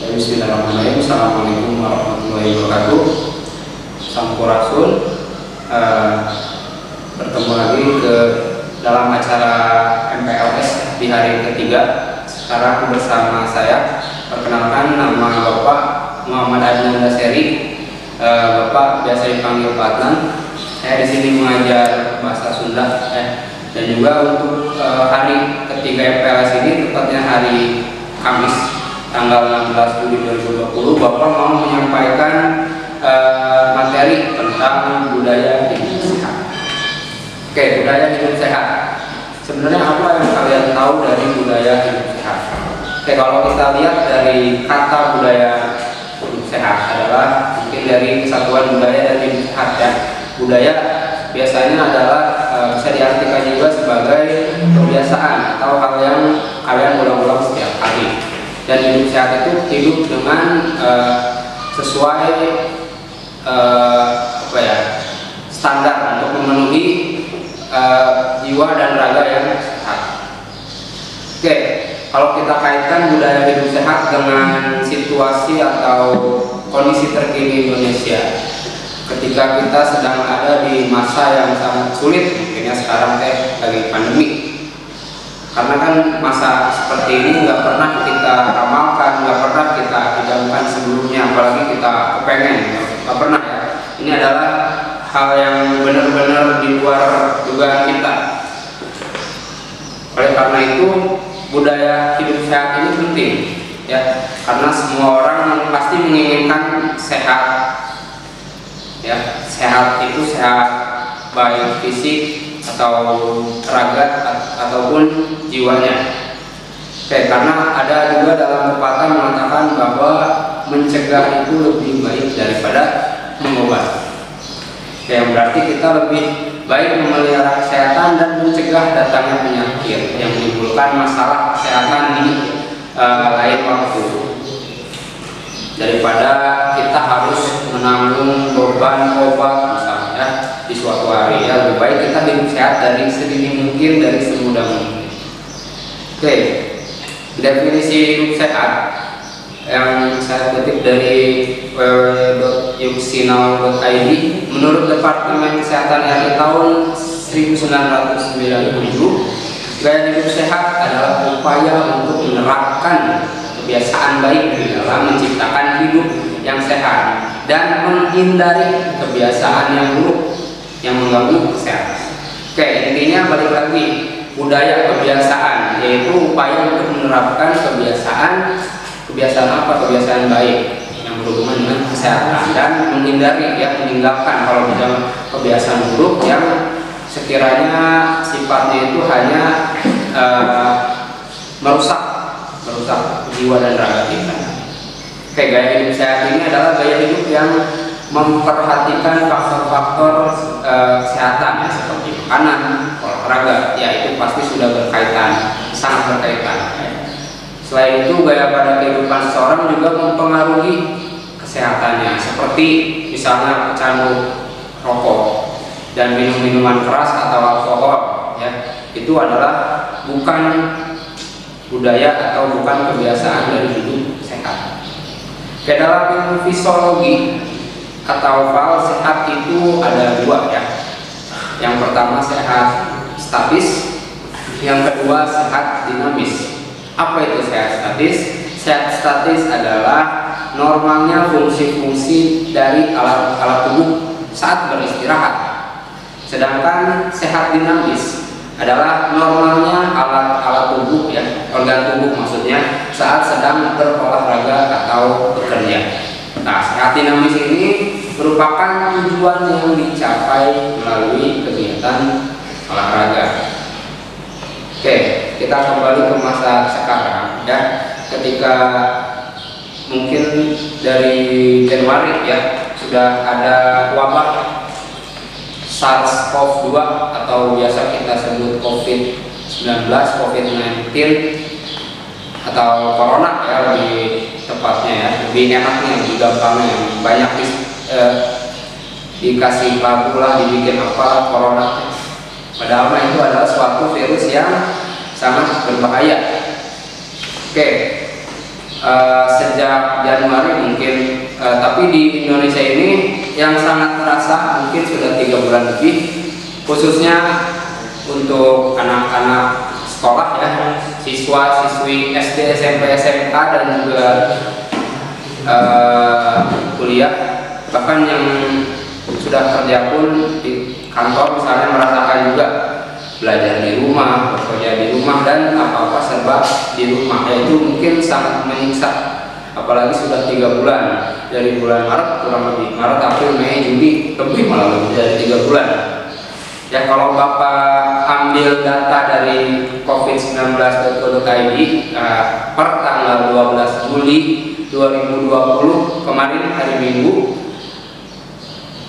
Bismillahirrahmanirrahim. Assalamualaikum warahmatullahi wabarakatuh. Sampurasun. Bertemu lagi dalam acara MPLS di hari ketiga. Sekarang bersama saya, perkenalkan nama Bapak Muhammad Adnan Daseri. Bapak biasa dipanggil Pak Adnan. Saya di sini mengajar bahasa Sunda. Dan juga untuk hari ketiga MPLS ini, tepatnya hari Kamis tanggal 16 Juli 2020, Bapak mau menyampaikan materi tentang budaya hidup sehat. Oke, budaya hidup sehat. Sebenarnya apa yang kalian tahu dari budaya hidup sehat? Oke, kalau kita lihat dari kata budaya hidup sehat adalah mungkin dari kesatuan budaya dan hidup sehat ya. Budaya biasanya adalah bisa diartikan juga sebagai kebiasaan atau hal yang kalian ulang-ulang setiap hari. Dan hidup sehat itu hidup dengan sesuai standar untuk memenuhi jiwa dan raga yang sehat. Oke, kalau kita kaitkan budaya hidup sehat dengan situasi atau kondisi terkini Indonesia, ketika kita sedang ada di masa yang sangat sulit, mungkinnya sekarang lagi pandemi. Karena kan masa seperti ini nggak pernah kita ramalkan, nggak pernah kita idamkan sebelumnya, apalagi kita kepengen, nggak pernah ya. Ini adalah hal yang benar-benar di luar dugaan kita. Oleh karena itu, budaya hidup sehat ini penting ya, karena semua orang pasti menginginkan sehat ya. Sehat itu sehat baik fisik atau raga ataupun jiwanya. Oke, karena ada juga dalam pepatah mengatakan bahwa mencegah itu lebih baik daripada mengobati. Oke, yang berarti kita lebih baik memelihara kesehatan dan mencegah datangnya penyakit yang menimbulkan masalah kesehatan di lain waktu, daripada kita harus menanggung beban obat misalnya di suatu hari ya. Lebih baik kita hidup sehat dari sedini mungkin, dari semudah mungkin. Oke, definisi hidup sehat yang saya kutip dari www.yuxinau.id, menurut Departemen Kesehatan RI tahun 1997, gaya hidup sehat adalah upaya untuk menerapkan kebiasaan baik di dalam menciptakan hidup yang sehat dan menghindari kebiasaan yang buruk yang mengganggu kesehatan. Oke, intinya balik lagi, budaya kebiasaan yaitu upaya untuk menerapkan kebiasaan apa? Kebiasaan baik yang berhubungan dengan kesehatan dan menghindari ya, meninggalkan kalau misalnya kebiasaan buruk yang sekiranya sifatnya itu hanya merusak jiwa dan raga kita. Oke, gaya hidup sehat ini adalah gaya hidup yang memperhatikan faktor-faktor kesehatan ya, seperti makanan, olahraga, ya itu pasti sudah berkaitan, sangat berkaitan ya. Selain itu, gaya pada kehidupan seseorang juga mempengaruhi kesehatannya, seperti misalnya pecandu rokok dan minum-minuman keras atau alkohol ya. Itu adalah bukan budaya atau bukan kebiasaan dari hidup sehat. Ke dalam ilmu fisiologi atau fal, sehat itu ada dua ya. Yang pertama sehat statis, yang kedua sehat dinamis. Apa itu sehat statis? Sehat statis adalah normalnya fungsi-fungsi dari alat tubuh saat beristirahat. Sedangkan sehat dinamis adalah normalnya alat tubuh ya, organ tubuh maksudnya, saat sedang berolahraga atau bekerja. Nah, sehat dinamis ini merupakan tujuan yang dicapai melalui kegiatan olahraga. Oke, kita kembali ke masa sekarang ya. Ketika mungkin dari Januari ya sudah ada wabah SARS-CoV-2 atau biasa kita sebut COVID-19 atau Corona ya, lebih tepatnya ya, lebih enaknya, lebih gampangnya, banyak dikasih lagu lah, dibikin apa Corona. Padahal itu adalah suatu virus yang sangat berbahaya. Oke, sejak Januari mungkin, tapi di Indonesia ini yang sangat terasa mungkin sudah 3 bulan lebih, khususnya untuk anak-anak sekolah ya, siswa-siswi SD, SMP, SMK dan juga kuliah, bahkan yang sudah kerja pun di kantor misalnya merasakan juga belajar di rumah, bekerja di rumah, dan apa-apa serba di rumah, yaitu mungkin sangat menyiksa. Apalagi sudah 3 bulan, dari bulan Maret kurang lebih, Maret, April, Mei, Juni, lebih malah lebih dari 3 bulan. Ya, kalau Bapak ambil data dari covid19.go.id per tanggal 12 Juli 2020 kemarin hari Minggu,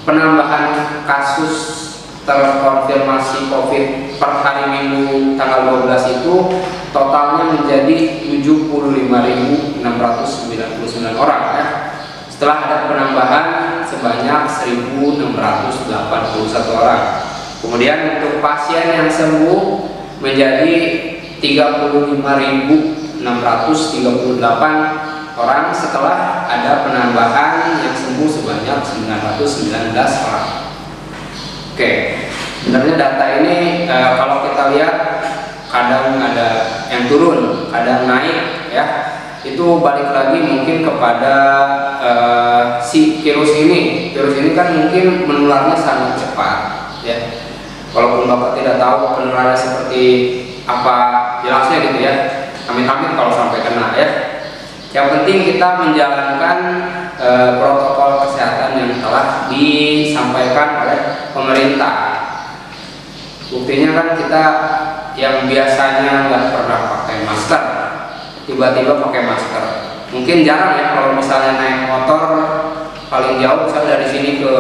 penambahan kasus terkonfirmasi COVID per hari Minggu tanggal 12 itu totalnya menjadi 75.699 orang ya. Setelah ada penambahan sebanyak 1.681 orang. Kemudian untuk pasien yang sembuh menjadi 35.638 orang setelah ada penambahan yang sembuh sebanyak 919 orang. Oke, sebenarnya data ini kalau kita lihat kadang ada yang turun, kadang naik ya. Itu balik lagi mungkin kepada si virus ini. Virus ini kan mungkin menularnya sangat cepat ya. Walaupun Bapak tidak tahu penularannya seperti apa jelasnya gitu ya. Amit-amit kalau sampai kena ya. Yang penting kita menjalankan protokol kesehatan yang telah disampaikan oleh pemerintah. Buktinya kan kita yang biasanya nggak pernah pakai masker, tiba-tiba pakai masker. Mungkin jarang ya kalau misalnya naik motor paling jauh misalnya dari sini ke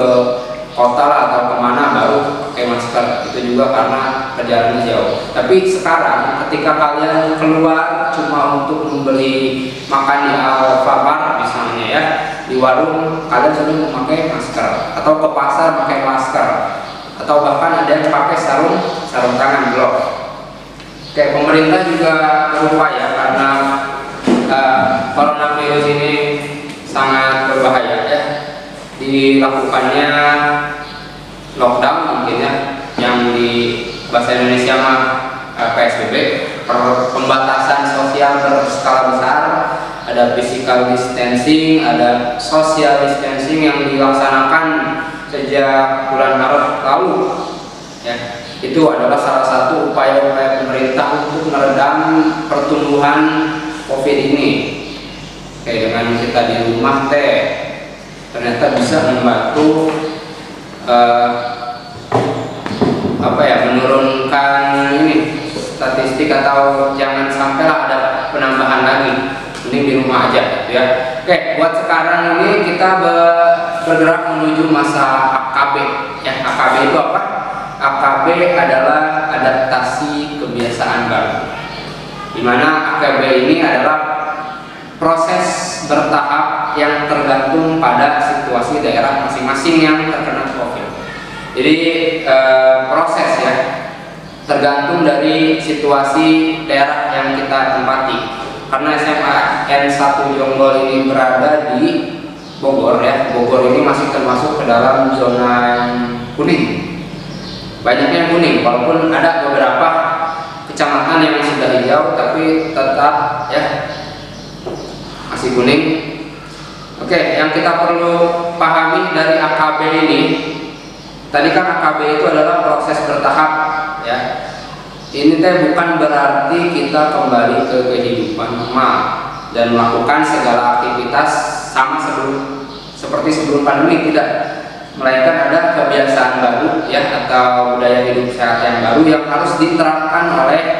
kota lah atau kemana baru pakai masker. Itu juga karena perjalanannya jauh. Tapi sekarang ketika kalian keluar cuma untuk membeli makan di Alfamart misalnya ya, di warung kalian sudah memakai masker, atau ke pasar pakai masker, atau bahkan ada yang pakai sarung tangan, glove. Kayak pemerintah juga berupaya karena coronavirus ini sangat berbahaya ya, dilakukannya lockdown mungkin ya, yang di bahasa Indonesia mah PSBB, pembatasan sosial berskala besar. Ada physical distancing, ada social distancing yang dilaksanakan sejak bulan Maret lalu ya. Itu adalah salah satu upaya-upaya pemerintah untuk meredam pertumbuhan COVID ini. Kayak dengan kita di rumah ternyata bisa membantu menurunkan ini statistik, atau jangan sampailah ada penambahan lagi. Mending di rumah aja gitu ya. Oke, buat sekarang ini kita bergerak menuju masa AKB ya. AKB itu apa? AKB adalah adaptasi kebiasaan baru, dimana AKB ini adalah proses bertahap yang tergantung pada situasi daerah masing-masing yang terkena COVID. Jadi proses ya, tergantung dari situasi daerah yang kita tempati. Karena SMA N1 Jonggol ini berada di Bogor ya, Bogor ini masih termasuk ke dalam zona kuning. Banyaknya kuning, walaupun ada beberapa kecamatan yang sudah hijau, tapi tetap ya masih kuning. Oke, yang kita perlu pahami dari AKB ini, tadi kan AKB itu adalah proses bertahap ya. Ini bukan berarti kita kembali ke kehidupan normal dan melakukan segala aktivitas sama seperti sebelum pandemi, tidak. Melainkan ada kebiasaan baru ya, atau budaya hidup sehat yang baru yang harus diterapkan oleh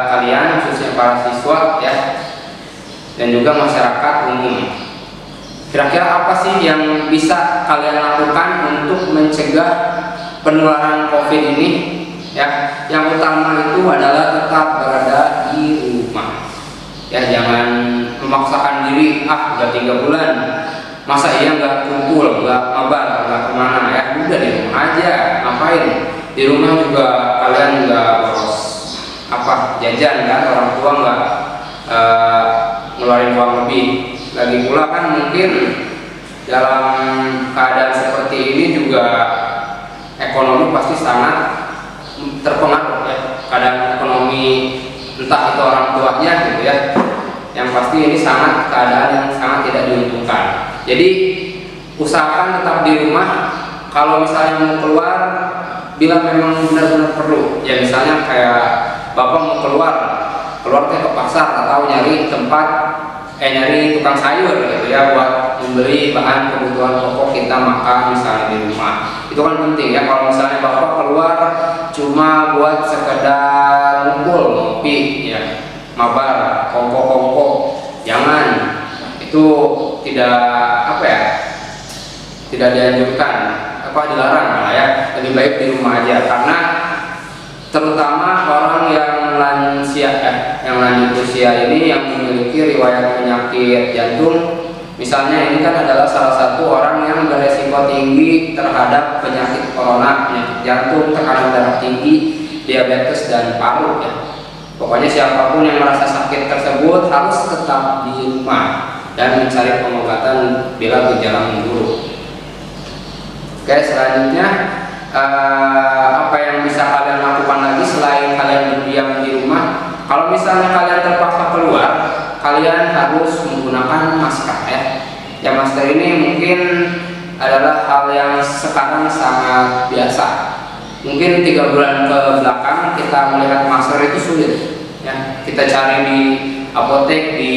kalian, khususnya para siswa ya, dan juga masyarakat umum. Kira-kira apa sih yang bisa kalian lakukan untuk mencegah penularan COVID ini? Ya, yang utama itu adalah tetap berada di rumah. Ya, jangan memaksakan diri. Udah 3 bulan, masa iya nggak kumpul, nggak mabar, nggak kemana ya? Udah di rumah aja. Ngapain? Di rumah juga kalian nggak boros jajan kan? Orang tua nggak ngeluarin uang lebih. Lagi pula kan mungkin dalam keadaan seperti ini juga ekonomi pasti sangat terpengaruh ya, keadaan ekonomi entah itu orang tuanya gitu ya, yang pasti ini sangat keadaan yang sangat tidak diuntungkan. Jadi usahakan tetap di rumah. Kalau misalnya mau keluar, bila memang benar-benar perlu, ya misalnya kayak bapak mau keluar ke pasar atau nyari tempat nyari tukang sayur gitu ya, buat membeli bahan kebutuhan pokok kita makan misalnya di rumah. Itu kan penting ya. Kalau misalnya bapak keluar cuma buat sekedar ngumpul ngopi ya, mabar kongko, jangan. Itu tidak tidak dianjurkan, dilarang malah ya. Lebih baik di rumah aja, karena terutama orang yang lansia yang lanjut usia ini yang memiliki riwayat penyakit jantung misalnya, ini kan adalah salah satu orang yang beresiko tinggi terhadap penyakit corona, penyakit jantung, tekanan darah tinggi, diabetes dan paru ya. Pokoknya siapapun yang merasa sakit tersebut harus tetap di rumah dan mencari pengobatan bila gejala memburuk. Oke, selanjutnya apa yang bisa kalian lakukan lagi selain kalian berdiam di rumah? Kalau misalnya kalian terpaksa keluar, kalian harus menggunakan masker ya. Ya, masker ini mungkin adalah hal yang sekarang sangat biasa. Mungkin 3 bulan ke belakang kita melihat masker itu sulit ya. Kita cari di apotek, di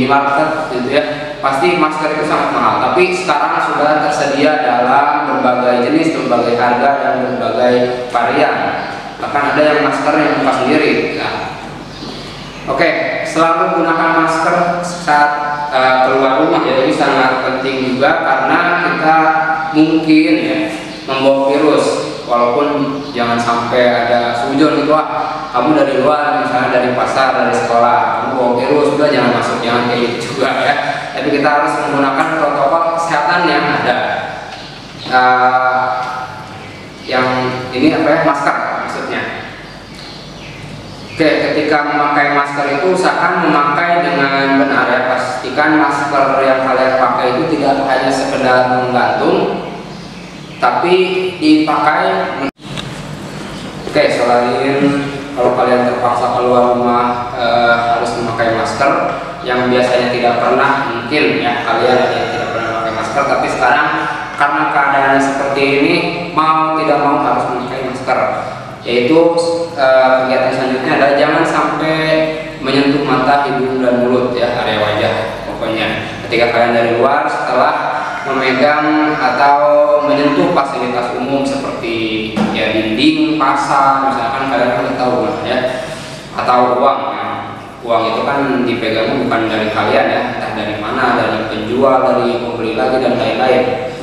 minimarket gitu ya, pasti masker itu sangat mahal. Tapi sekarang sudah tersedia dalam berbagai jenis, berbagai harga, dan berbagai varian. Bahkan ada yang masker yang buka sendiri ya. Oke, selalu gunakan masker saat keluar rumah ya. Ini sangat penting juga karena kita mungkin ya membawa virus. Walaupun jangan sampai ada sujud gitu, kamu dari luar misalnya dari pasar, dari sekolah, kamu bawa virus juga, jangan masuk, jangan kayak gitu juga ya. Tapi kita harus menggunakan protokol kesehatan yang ada. Yang ini masker maksudnya. Oke, ketika memakai masker itu usahakan memakai dengan benar ya. Pastikan masker yang kalian pakai itu tidak hanya sekedar menggantung, tapi dipakai. Oke, selain kalau kalian terpaksa keluar rumah harus memakai masker, yang biasanya tidak pernah, mungkin ya kalian yang tidak pernah memakai masker, tapi sekarang karena keadaannya seperti ini mau tidak mau harus memakai masker. Yaitu kegiatan selanjutnya adalah jangan sampai menyentuh mata, hidung dan mulut ya, area wajah. Pokoknya ketika kalian dari luar, setelah memegang atau menyentuh fasilitas umum seperti ya dinding pasar misalkan, kalian kan tahu ya, atau uang ya. Uang itu kan dipegangnya bukan dari kalian ya, entah dari mana, dari penjual, dari pembeli lagi dan lain-lain.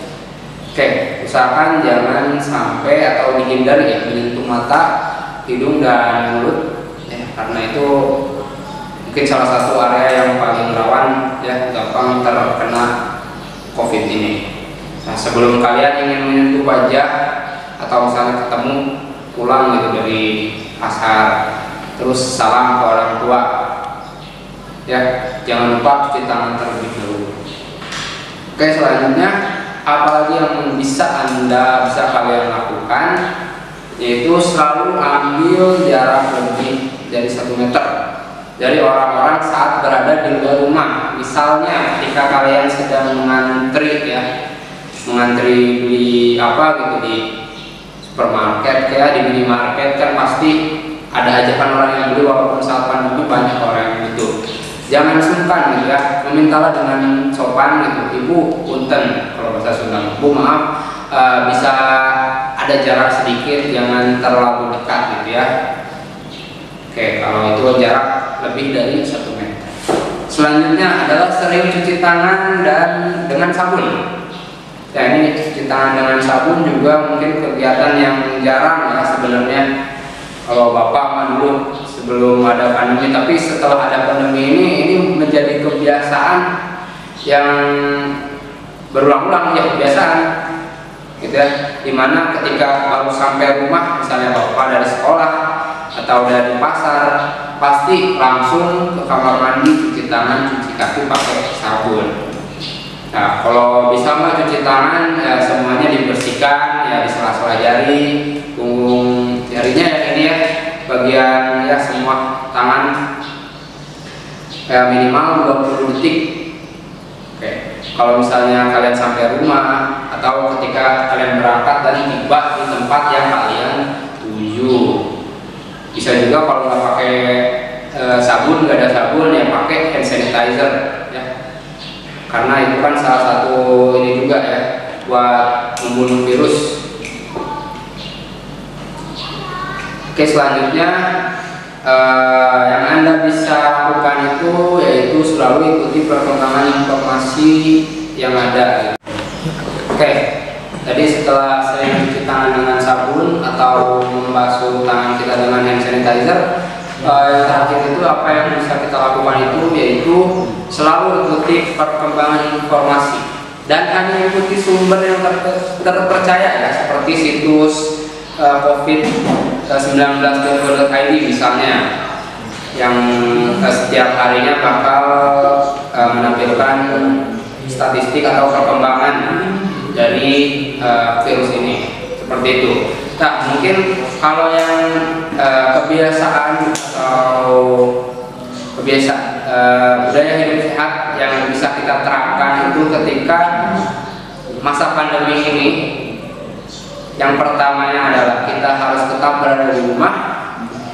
Oke, usahakan jangan sampai atau dihindari ya menyentuh mata, hidung dan mulut ya, karena itu mungkin salah satu area yang paling rawan ya, gampang terkena COVID ini. Nah, sebelum kalian ingin menyentuh wajah atau misalnya ketemu pulang gitu dari pasar, terus salam ke orang tua ya, jangan lupa cuci tangan terlebih dahulu. Oke, selanjutnya apalagi yang bisa kalian lakukan, yaitu selalu ambil jarak lebih dari 1 meter dari orang-orang saat berada di luar rumah. Misalnya ketika kalian sedang mengantri beli apa gitu di supermarket ya, di minimarket kan pasti ada ajakan orang yang beli, walaupun saat pandemi banyak orang yang butuh. Jangan sungkan gitu ya, memintalah dengan sopan gitu, ibu punten kalau bahasa Sunda, bu maaf, bisa ada jarak sedikit, jangan terlalu dekat gitu ya. Oke, kalau itu jarak lebih dari 1 meter. Selanjutnya adalah sering cuci tangan dan dengan sabun. Ya, ini cuci tangan dengan sabun juga mungkin kegiatan yang jarang ya sebenarnya. Kalau bapak mah dulu sebelum ada pandemi, tapi setelah ada pandemi ini menjadi kebiasaan yang berulang-ulang ya, kebiasaan gitu ya, dimana ketika baru sampai rumah misalnya bapak dari sekolah atau dari pasar, pasti langsung ke kamar mandi, cuci tangan, cuci kaki pakai sabun. Nah, kalau bisa mah cuci tangan ya semuanya dibersihkan ya di sela-sela jari, punggung jarinya yang ini ya, bagian ya semua tangan ya minimal 20 detik. Oke, kalau misalnya kalian sampai rumah atau ketika kalian berangkat dan tiba di tempat yang kalian tuju, bisa juga kalau nggak pakai sabun, nggak ada sabun ya pakai hand sanitizer ya, karena itu kan salah satu ini juga ya buat membunuh virus. Oke, selanjutnya yang Anda bisa lakukan itu yaitu selalu ikuti perkembangan informasi yang ada. Oke, tadi setelah sering cuci tangan dengan sabun atau membasuh tangan kita dengan hand sanitizer, yang terakhir itu apa yang bisa kita lakukan itu yaitu selalu ikuti perkembangan informasi dan hanya ikuti sumber yang terpercaya ya, seperti situs COVID-19.go.id misalnya, yang setiap harinya bakal menampilkan statistik atau perkembangan dari virus ini, seperti itu. Nah, mungkin kalau yang kebiasaan budaya hidup sehat yang bisa kita terapkan itu ketika masa pandemi ini, yang pertamanya adalah kita harus tetap berada di rumah.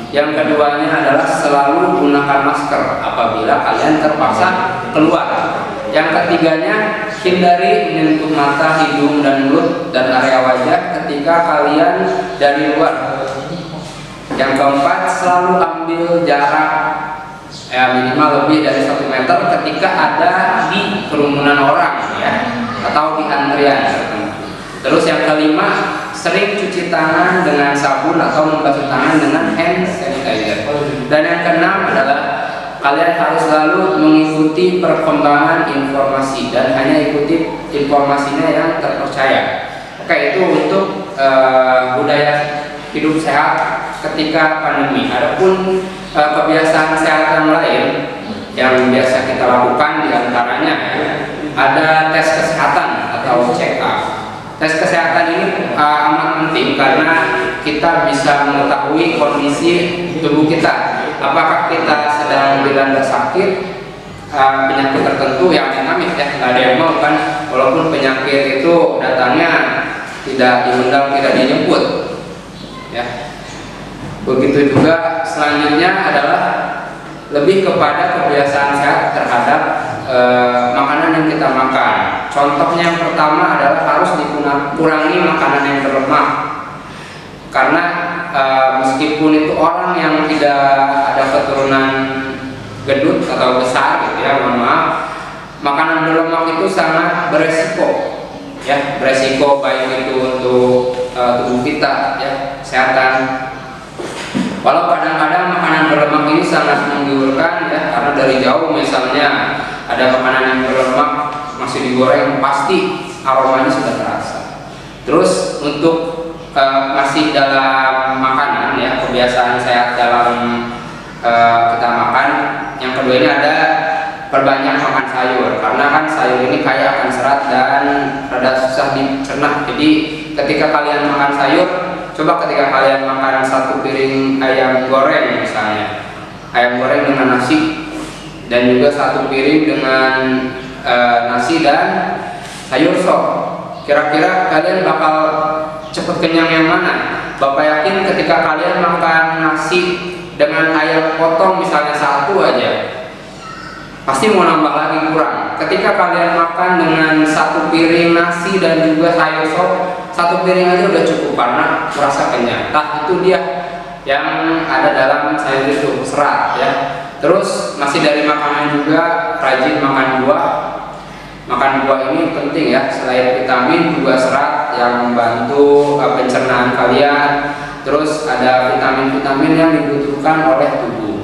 Yang keduanya adalah selalu gunakan masker apabila kalian terpaksa keluar. Yang ketiganya, hindari menyentuh mata, hidung, dan mulut dan area wajah ketika kalian dari luar. Yang keempat, selalu ambil jarak minimal lebih dari 1 meter ketika ada di kerumunan orang ya, atau di antrian. Terus yang kelima, sering cuci tangan dengan sabun atau membasuh tangan dengan hand sanitizer. Dan yang keenam adalah kalian harus selalu mengikuti perkembangan informasi dan hanya ikuti informasinya yang terpercaya. Oke, itu untuk budaya hidup sehat ketika pandemi. Adapun kebiasaan sehat yang lain yang biasa kita lakukan diantaranya ada tes kesehatan atau check up. Tes kesehatan ini amat penting karena kita bisa mengetahui kondisi tubuh kita. Apakah kita sedang dilanda sakit, penyakit tertentu yang dinamis ya, nggak ada yang mau kan, walaupun penyakit itu datangnya tidak diundang, tidak dijemput ya. Begitu juga selanjutnya adalah lebih kepada kebiasaan sehat terhadap makanan yang kita makan. Contohnya yang pertama adalah harus dikurangi makanan yang berlemak, karena meskipun itu orang yang tidak ada keturunan gendut atau besar gitu ya, mohon maaf, makanan berlemak itu sangat beresiko ya, beresiko baik itu untuk tubuh kita ya, kesehatan. Walau kadang-kadang makanan berlemak ini sangat menggiurkan ya, karena dari jauh misalnya ada makanan yang berlemak masih digoreng, pasti aromanya sudah terasa. Terus untuk masih dalam makanan ya, kebiasaan sehat dalam kita makan, yang kedua ini ada perbanyak makan sayur, karena kan sayur ini kaya akan serat dan rada susah dicerna. Jadi ketika kalian makan sayur, coba ketika kalian makan 1 piring ayam goreng misalnya, ayam goreng dengan nasi, dan juga 1 piring dengan nasi dan sayur sop, kira-kira kalian bakal cepet kenyang yang mana? Bapak yakin ketika kalian makan nasi dengan ayam potong misalnya 1 aja, pasti mau nambah lagi kurang. Ketika kalian makan dengan 1 piring nasi dan juga sayur sop, 1 piring aja udah cukup karena merasa kenyang. Nah, itu dia yang ada dalam sayur itu, serat ya. Terus masih dari makanan juga, rajin makan buah. Makan buah ini penting ya, selain vitamin juga serat yang membantu pencernaan kalian. Terus ada vitamin-vitamin yang dibutuhkan oleh tubuh.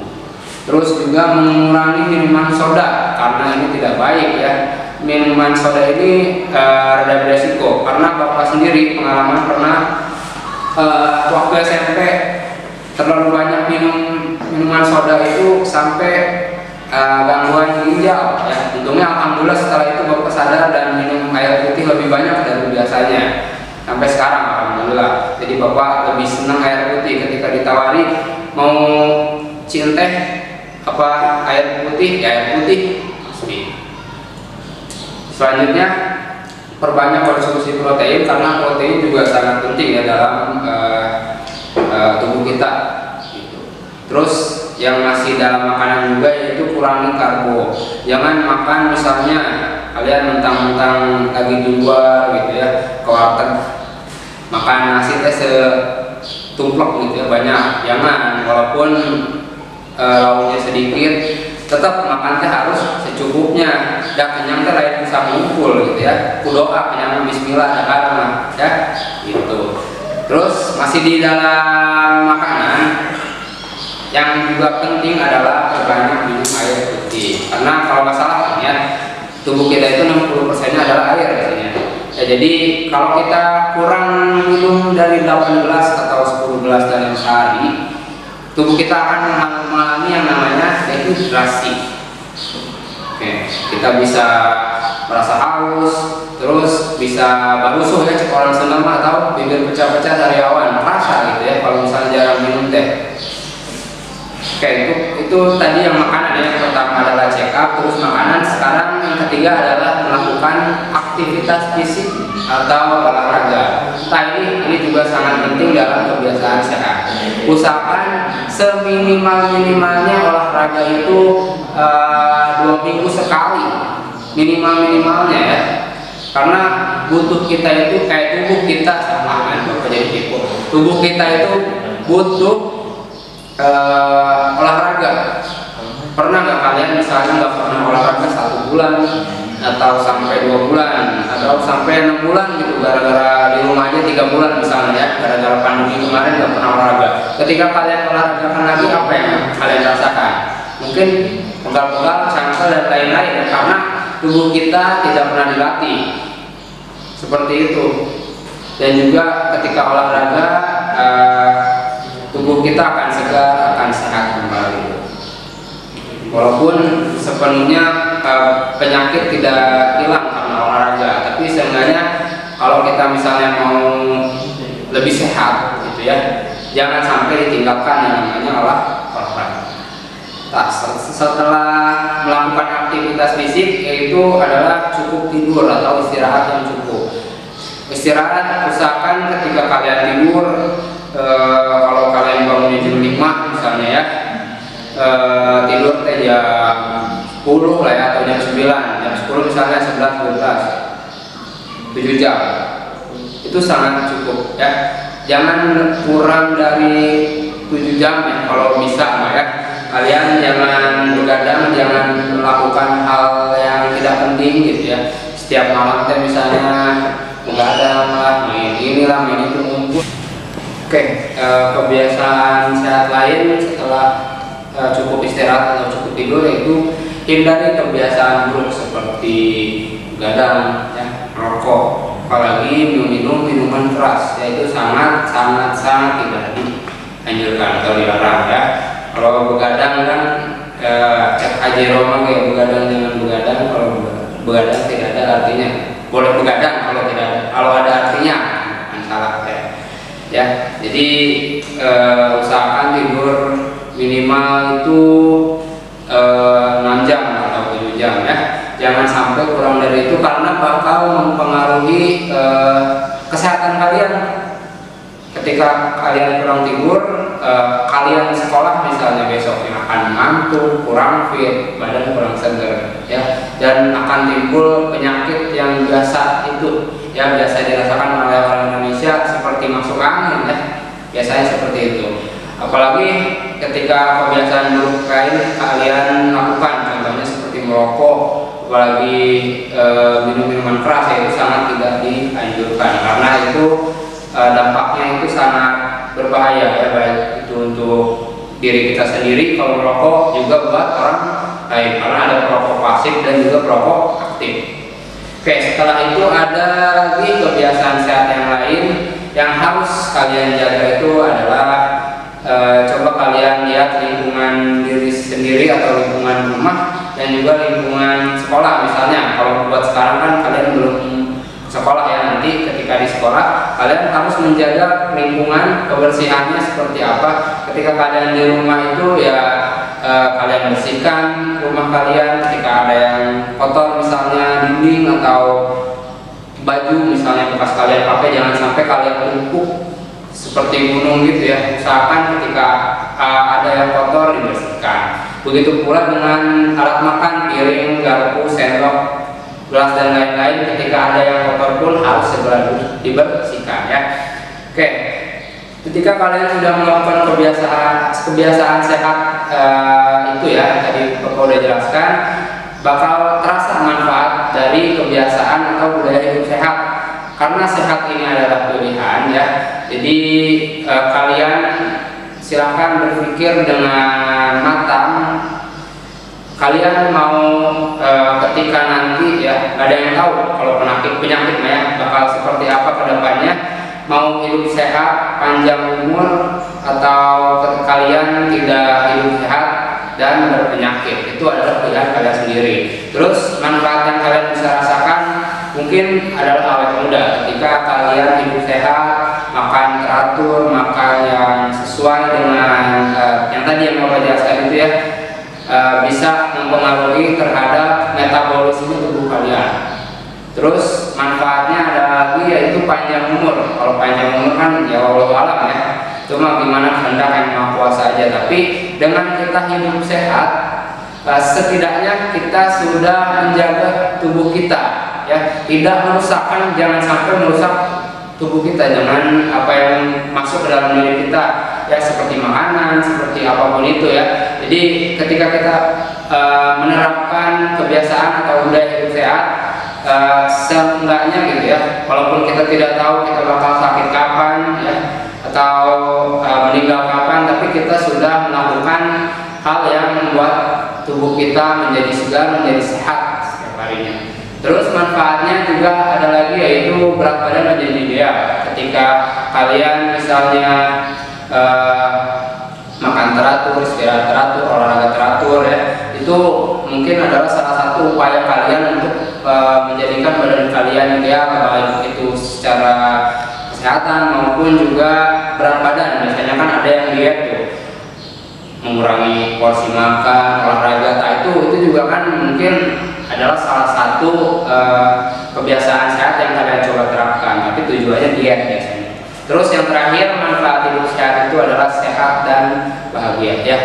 Terus juga mengurangi minuman soda, karena ini tidak baik ya. Minuman soda ini rada beresiko, karena bapak sendiri pengalaman pernah waktu SMP terlalu banyak minum minuman soda itu sampai gangguan ginjal ya. Untungnya alhamdulillah setelah itu Bapak sadar dan minum air putih lebih banyak dari biasanya sampai sekarang alhamdulillah. Jadi Bapak lebih senang air putih ketika ditawari mau cinteh apa air putih ya air putih pasti. Selanjutnya perbanyak konsumsi protein karena protein juga sangat penting ya dalam tubuh kita gitu. Terus yang masih dalam makanan juga yaitu kurangi karbo. Jangan makan misalnya kalian mentang-mentang lagi di luar gitu ya ke warteg makan nasi teh setumplek gitu ya banyak. Jangan, walaupun lauknya sedikit tetap makan teh harus secukupnya. Dak kenyang teh lain bisa ngumpul gitu ya. Kudoa kenyang bismillah karena ya gitu. Terus masih di dalam makanan yang juga penting adalah perbanyak minum air putih. Karena kalau nggak salah ya tubuh kita itu 60% adalah air biasanya. Ya, jadi kalau kita kurang minum dari 8 gelas atau 10 gelas dalam sehari, tubuh kita akan mengalami yang namanya dehidrasi. Oke, kita bisa merasa haus, terus bisa barusuh ya cek orang senam atau bibir pecah-pecah dari awan, merasa gitu ya kalau misalnya jarang minum teh. Oke, itu tadi yang makanan ya. Yang pertama adalah check up, terus makanan. Sekarang yang ketiga adalah melakukan aktivitas fisik atau olahraga. Nah ini juga sangat penting dalam kebiasaan sehat. Usahakan seminimal-minimalnya olahraga itu 2 minggu sekali, minimalnya ya. Karena butuh kita itu kayak tubuh kita sama kan, tubuh kita itu butuh olahraga. Pernah nggak kalian misalnya nggak pernah olahraga 1 bulan atau sampai 2 bulan atau sampai 6 bulan gitu gara-gara di rumah aja 3 bulan misalnya ya gara-gara pandemi kemarin nggak pernah olahraga. Ketika kalian olahragakan lagi apa yang kalian rasakan? Mungkin pegal-pegal, cangkel dan lain-lain karena tubuh kita tidak pernah dilatih seperti itu. Dan juga ketika olahraga tubuh kita akan segar, akan sehat kembali. Walaupun sepenuhnya penyakit tidak hilang karena olahraga, tapi sebenarnya kalau kita misalnya mau lebih sehat gitu ya, jangan sampai ditinggalkan yang namanya olahraga. Nah, setelah melakukan aktivitas fisik yaitu adalah cukup tidur atau istirahat yang cukup. Istirahat usahakan ketika kalian tidur, kalau kalian bangunnya jam 5 misalnya ya, tidur teh jam 10 lah ya atau jam 9, jam 10 misalnya 11, 12, 7 jam itu sangat cukup ya. Jangan kurang dari 7 jam ya kalau bisa ya. Kalian jangan begadang, jangan melakukan hal yang tidak penting gitu ya. Setiap malam teh misalnya begadang lah, main inilah main itu ngumpul. Oke, kebiasaan sehat lain setelah cukup istirahat atau cukup tidur yaitu hindari kebiasaan buruk seperti begadang, ya, merokok, apalagi minum minuman keras, yaitu sangat tidak dianjurkan atau dilarang ya. Kalau begadang kan cek Haji Roma kayak begadang jangan begadang, kalau begadang tidak ada artinya. Boleh begadang kalau ada artinya, bukan salah ya. Jadi usahakan tidur minimal itu 6 jam atau 7 jam ya. Jangan sampai kurang dari itu karena bakal mempengaruhi kesehatan kalian. Ketika kalian kurang tidur, kalian sekolah misalnya besoknya akan ngantuk, kurang fit, badan kurang segar ya, dan akan timbul penyakit yang biasa itu ya biasa dirasakan oleh orang Indonesia seperti masuk angin ya, biasanya seperti itu. Apalagi ketika kebiasaan buruk kalian lakukan, contohnya seperti merokok, apalagi minum minuman keras, ya itu sangat tidak dianjurkan karena itu dampaknya itu sangat berbahaya ya, baik itu untuk diri kita sendiri kalau merokok, juga buat orang lain karena ada perokok pasif dan juga perokok aktif. Oke, setelah itu ada lagi kebiasaan sehat yang lain yang harus kalian jaga, itu adalah sendiri atau lingkungan rumah dan juga lingkungan sekolah. Misalnya kalau buat sekarang kan kalian belum sekolah ya, nanti ketika di sekolah kalian harus menjaga lingkungan kebersihannya seperti apa. Ketika kalian di rumah itu ya kalian bersihkan rumah kalian. Ketika ada yang kotor misalnya dinding atau baju misalnya bekas kalian pakai, jangan sampai kalian tumpuk seperti gunung gitu ya. Usahakan ketika ada yang kotor dibersihkan. Begitu pula dengan alat makan, piring, garpu, sendok, gelas dan lain-lain. Ketika ada yang kotor pun harus segera dibersihkan ya. Oke, ketika kalian sudah melakukan kebiasaan sehat itu ya, tadi Bapak udah jelaskan, bakal terasa manfaat dari kebiasaan atau budaya hidup sehat. Karena sehat ini adalah pilihan ya. Jadi kalian silahkan berpikir dengan matang. Kalian mau ketika nanti ya, ada yang tahu kalau penyakit ya bakal seperti apa ke depannya. Mau hidup sehat, panjang umur, atau kalian tidak hidup sehat dan berpenyakit, itu adalah pilihan kalian sendiri. Terus manfaat yang kalian bisa rasakan mungkin adalah awet muda. Ketika kalian hidup sehat, makan teratur, makan yang sesuai dengan yang tadi yang Bapak jelaskan itu ya, bisa mempengaruhi terhadap metabolisme tubuh kalian. Terus manfaatnya ada lagi yaitu panjang umur. Kalau panjang umur kan ya wallahu alam ya, cuma gimana kehendak yang Maha Kuasa aja. Tapi dengan kita hidup sehat, setidaknya kita sudah menjaga tubuh kita ya, tidak merusakkan, jangan sampai merusak tubuh kita dengan apa yang masuk ke dalam diri kita ya, seperti makanan, seperti apapun itu ya. Jadi ketika kita menerapkan kebiasaan atau budaya hidup sehat, seenggaknya gitu ya, walaupun kita tidak tahu kita bakal sakit kapan ya, atau meninggal kapan, tapi kita sudah melakukan hal yang membuat tubuh kita menjadi segar, menjadi sehat setiap harinya. Terus manfaatnya juga ada lagi yaitu berat badan menjadi ideal. Ketika kalian misalnya makan teratur, istirahat teratur, olahraga teratur ya, itu mungkin adalah salah satu upaya kalian untuk menjadikan badan kalian ideal, baik itu secara kesehatan maupun juga berat badan. Biasanya kan ada yang diet tuh, mengurangi porsi makan, olahraga, itu juga kan mungkin adalah salah satu kebiasaan sehat yang kalian coba terapkan, tapi tujuannya diet biasanya. Terus yang terakhir, manfaat hidup sehat itu adalah sehat dan bahagia ya.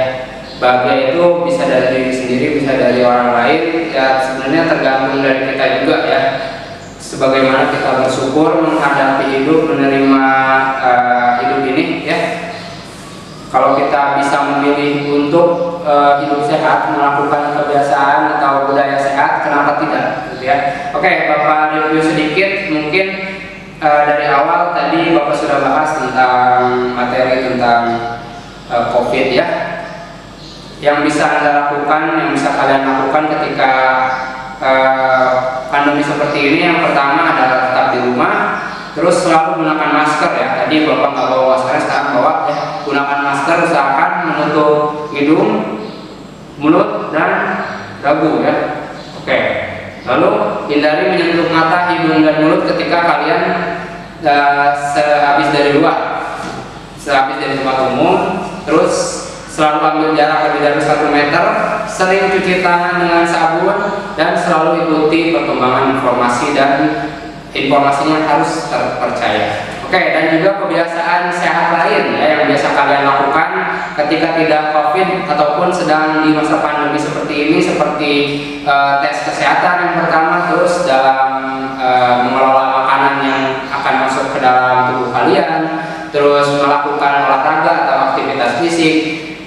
Bahagia itu bisa dari diri sendiri, bisa dari orang lain ya, sebenarnya tergantung dari kita juga ya. Sebagaimana kita bersyukur menghadapi hidup, menerima hidup ini ya. Kalau kita bisa memilih untuk hidup sehat, melakukan kebiasaan atau budaya sehat, kenapa tidak gitu ya. Oke, Bapak review sedikit mungkin dari awal tadi Bapak sudah bahas tentang materi tentang COVID ya, yang bisa Anda lakukan, yang bisa kalian lakukan ketika pandemi seperti ini. Yang pertama adalah tetap di rumah, terus selalu gunakan masker ya. Tadi Bapak nggak bawa masker, sekarang bawa ya. Gunakan masker, usahakan menutup hidung, mulut, dan dagu ya. Oke. Lalu hindari menyentuh mata, hidung, dan mulut ketika kalian sehabis dari luar, sehabis dari tempat umum. Terus selalu ambil jarak lebih dari 1 meter, sering cuci tangan dengan sabun, dan selalu ikuti perkembangan informasi dan informasinya harus terpercaya. Oke, dan juga kebiasaan sehat lain ya, yang biasa kalian lakukan ketika tidak COVID ataupun sedang di masa pandemi seperti ini, seperti tes kesehatan yang pertama, terus dalam mengelola makanan yang akan masuk ke dalam tubuh kalian, terus melakukan olahraga atau aktivitas fisik,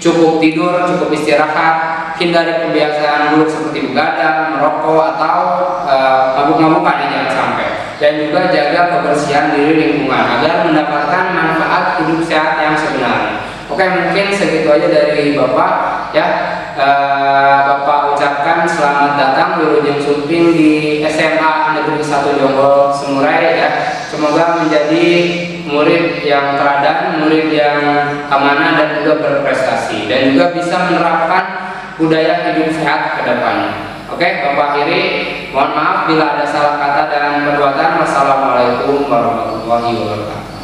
cukup tidur, cukup istirahat, hindari kebiasaan buruk seperti begadang, merokok, atau mabuk-mabukan, jangan sampai. Dan juga jaga kebersihan diri lingkungan agar mendapatkan manfaat hidup sehat yang sebenarnya. Oke, mungkin segitu aja dari Bapak ya. Bapak ucapkan selamat datang Wilujeng Sumping di SMA Negeri 1 Jonggol Semurai ya. Semoga menjadi murid yang teladan, murid yang amanah dan juga berprestasi, dan juga bisa menerapkan budaya hidup sehat ke depannya. Oke, Bapak akhiri, mohon maaf bila ada salah kata dan perbuatan. Wassalamualaikum warahmatullahi wabarakatuh.